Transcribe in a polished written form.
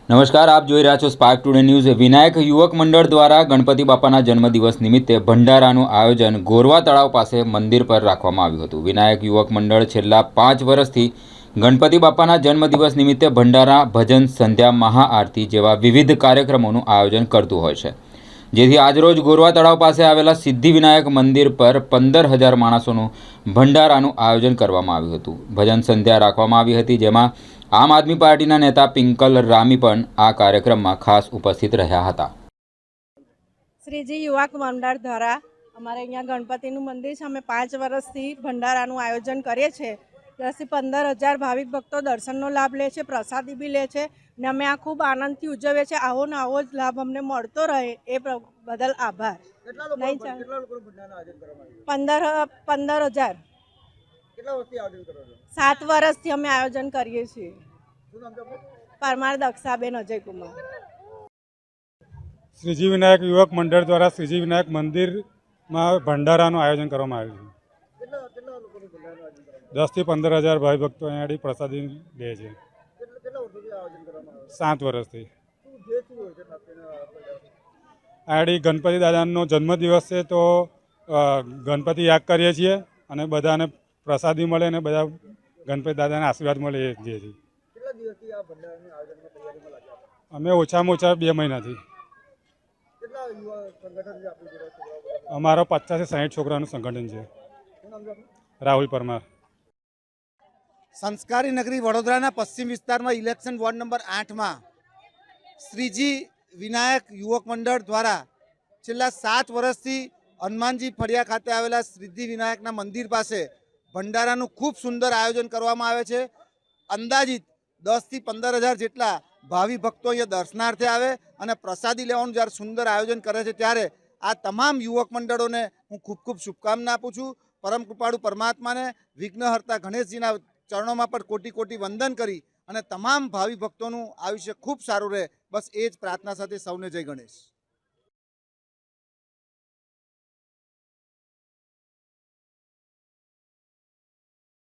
નમસ્કાર, આપ જોઈ રહ્યા છો spark today news. Vinayak Yuvak Mandal દ્વારા ગણપતિ બાપાના જન્મદિવસ નિમિત્તે ભંડારાનું આયોજન ગોરવા તળાવ પાસે મંદિર પર રાખવામાં આવ્યું હતું। વિનાયક યુવક મંડળ છેલ્લા 5 વર્ષથી ગણપતિ બાપાના જન્મદિવસ નિમિત્તે ભંડારા, ભજન, સંધ્યા, મહાઆરતી જેવા વિવિધ કાર્યક્રમોનું આયોજન કરતું હોય છે, જેથી આજરોજ ગોરવા તળાવ પાસે આવેલા સિદ્ધિવિનાયક મંદિર પર 15,000 માણસોનું ભંડારાનું આયોજન કરવામાં આવ્યું હતું। ભજન સંધ્યા રાખવામાં આવી હતી, જેમાં આમ આદમી પાર્ટીના નેતા પિંકલ રામી પણ આ કાર્યક્રમમાં ખાસ ઉપસ્થિત રહ્યા હતા। શ્રીજી યુવક મંડળ દ્વારા અમારે અહીંયા ગણપતિનું મંદિર છે। અમે 5 વર્ષથી ભંડારાનું આયોજન કરીએ છીએ। 10 થી 15,000 ભાવિક ભક્તો દર્શનનો લાભ લે છે, પ્રસાદી બી લે છે ને અમે આ ખૂબ આનંદથી ઉજવીએ છીએ। આવો ને આવો જ લાભ અમને મળતો રહે એ બદલ આભાર। 15,000 7 વર્ષથી અમે આયોજન કરીએ છીએ। પરમાર દક્ષાબેન અજયકુમાર। શ્રીજી વિનાયક યુવક મંડળ દ્વારા શ્રીજી વિનાયક મંદિરમાં ભંડારાનું આયોજન કરવામાં આવ્યું છે। 10 થી 15,000 ભાઈ ભક્તો અહીંયાથી પ્રસાદી લે છે। 7 વર્ષથી અહીંયાથી ગણપતિ દાદાનો જન્મદિવસ છે, તો ગણપતિ યાદ કરીએ છીએ અને બધાને પ્રસાદી મળે અને બધા ગણપતિ દાદાના આશીર્વાદ મળે એ જે છે। અમે ઓછામાં ઓછા 2 મહિનાથી અમારો 50 થી 60 છોકરાનું સંગઠન છે। રાહુલ પરમાર। સંસ્કારી નગરી વડોદરાના પશ્ચિમ વિસ્તારમાં ઇલેક્શન વોર્ડ નંબર 8માં શ્રીજી વિનાયક યુવક મંડળ દ્વારા છેલ્લા 7 વર્ષથી હનુમાનજી ફળિયા ખાતે આવેલા સિદ્ધિ વિનાયકના મંદિર પાસે ભંડારાનું ખૂબ સુંદર આયોજન કરવામાં આવે છે। અંદાજિત 10 થી 15,000 જેટલા ભાવિ ભક્તો અહીંયા દર્શનાર્થે આવે અને પ્રસાદી લેવાનું જ્યારે સુંદર આયોજન કરે છે, ત્યારે આ તમામ યુવક મંડળોને હું ખૂબ ખૂબ શુભકામના આપું છું। પરમ કૃપાળુ પરમાત્માને વિઘ્નહર્તા ગણેશજીના ચરણોમાં પણ કોટી કોટી વંદન કરી અને તમામ ભાવિ ભક્તોનું આયુષ્ય ખૂબ સારું રહે, બસ એ જ પ્રાર્થના સાથે સૌને જય ગણેશ।